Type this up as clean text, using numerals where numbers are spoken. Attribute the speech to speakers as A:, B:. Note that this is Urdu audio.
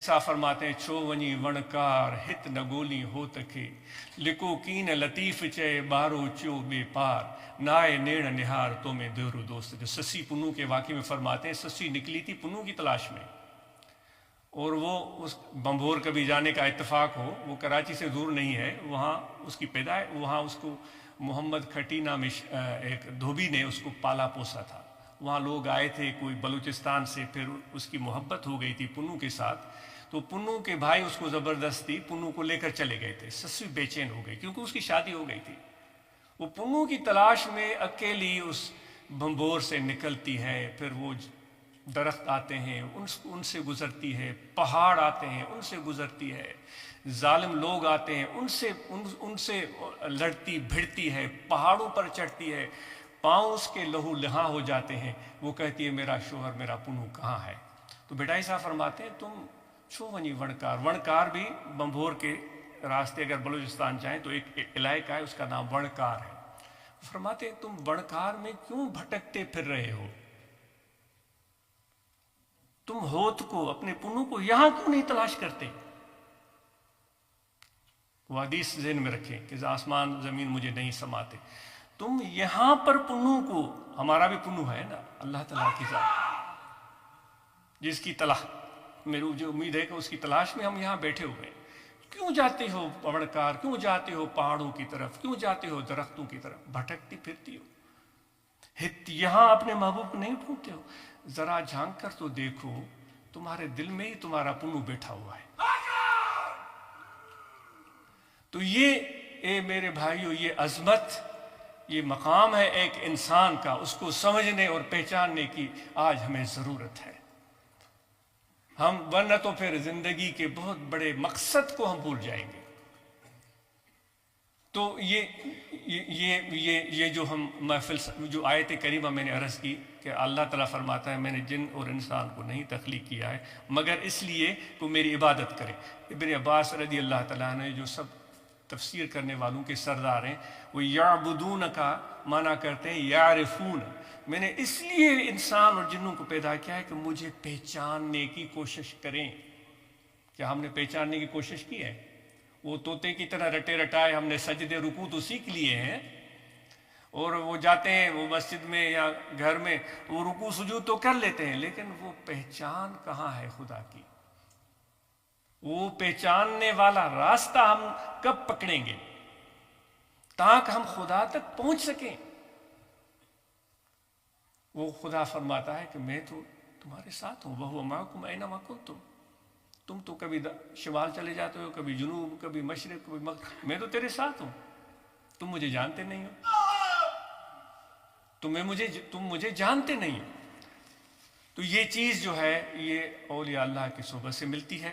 A: ایسا فرماتے ہیں چھو ونی ونکار ہت نگولی ہو تکے لکو کین لطیف چے بارو چو بے پار نائے نیڑ نہار تو میں دورو دوست. جو سسی پنو کے واقعے میں فرماتے ہیں سسی نکلی تھی پنو کی تلاش میں، اور وہ اس بمبور کبھی جانے کا اتفاق ہو، وہ کراچی سے دور نہیں ہے، وہاں اس کی پیدائش، وہاں اس کو محمد کھٹی نام ایک دھوبی نے اس کو پالا پوسا تھا. وہاں لوگ آئے تھے کوئی بلوچستان سے، پھر اس کی محبت ہو گئی تھی پنو کے ساتھ، تو پنو کے بھائی اس کو زبردستی پنو کو لے کر چلے گئے تھے. سسی بے چین ہو گئی کیونکہ اس کی شادی ہو گئی تھی. وہ پنو کی تلاش میں اکیلی اس بمبور سے نکلتی ہے، پھر وہ درخت آتے ہیں ان سے گزرتی ہے، پہاڑ آتے ہیں ان سے گزرتی ہے، ظالم لوگ آتے ہیں ان سے لڑتی بھڑتی ہے، پہاڑوں پر چڑھتی ہے، پاؤں اس کے لہو لہاں ہو جاتے ہیں. وہ کہتی ہے میرا شوہر میرا پنو کہاں ہے؟ تو بیٹائی صاحب فرماتے ہیں تم چھو ونی ونکار. ونکار بھی بمبور کے راستے اگر بلوچستان جائیں تو ایک علاقہ ہے اس کا نام ونکار ہے. فرماتے ہیں تم ونکار میں کیوں بھٹکتے پھر رہے ہو؟ تم ہوت کو اپنے پنو کو یہاں کیوں نہیں تلاش کرتے؟ وہ حدیث ذہن میں رکھیں کہ آسمان زمین مجھے نہیں سماتے. تم یہاں پر پنو کو، ہمارا بھی پنو ہے نا اللہ تعالیٰ کی ذات، جس کی تلاش میری جو امید ہے کہ اس کی تلاش میں ہم یہاں بیٹھے ہوئے ہیں. کیوں جاتے ہو ونکار، کیوں جاتے ہو پہاڑوں کی طرف، کیوں جاتے ہو درختوں کی طرف، بھٹکتی پھرتی ہو؟ یہاں اپنے محبوب کو نہیں ڈھونڈتے ہو؟ ذرا جھانک کر تو دیکھو تمہارے دل میں ہی تمہارا پنو بیٹھا ہوا ہے. تو یہ اے میرے بھائیو، یہ عظمت، یہ مقام ہے ایک انسان کا، اس کو سمجھنے اور پہچاننے کی آج ہمیں ضرورت ہے. ہم ورنہ تو پھر زندگی کے بہت بڑے مقصد کو ہم بھول جائیں گے. تو یہ جو ہم محفل، جو آیت کریمہ میں نے عرض کی کہ اللہ تعالیٰ فرماتا ہے میں نے جن اور انسان کو نہیں تخلیق کیا ہے مگر اس لیے کہ میری عبادت کرے. ابن عباس رضی اللہ تعالیٰ نے جو سب تفسیر کرنے والوں کے سردار ہیں، وہ یعبدون کا معنی کرتے ہیں یعرفون. میں نے اس لیے انسان اور جنوں کو پیدا کیا ہے کہ مجھے پہچاننے کی کوشش کریں. کیا ہم نے پہچاننے کی کوشش کی ہے؟ وہ طوطے کی طرح رٹے رٹائے ہم نے سجدے رکوع تو سیکھ لیے ہیں، اور وہ جاتے ہیں وہ مسجد میں یا گھر میں وہ رکوع سجود تو کر لیتے ہیں، لیکن وہ پہچان کہاں ہے خدا کی؟ وہ پہچاننے والا راستہ ہم کب پکڑیں گے تاکہ ہم خدا تک پہنچ سکیں؟ وہ خدا فرماتا ہے کہ میں تو تمہارے ساتھ ہوں، وَهُوَ مَعَكُمْ أَيْنَمَا كُنتُمْ. تم تو کبھی شمال چلے جاتے ہو، کبھی جنوب، کبھی مشرق، کبھی مغرب، میں تو تیرے ساتھ ہوں. تم مجھے جانتے نہیں ہو، تم مجھے جانتے نہیں ہو. تو یہ چیز جو ہے یہ اولیاء اللہ کی صحبت سے ملتی ہے.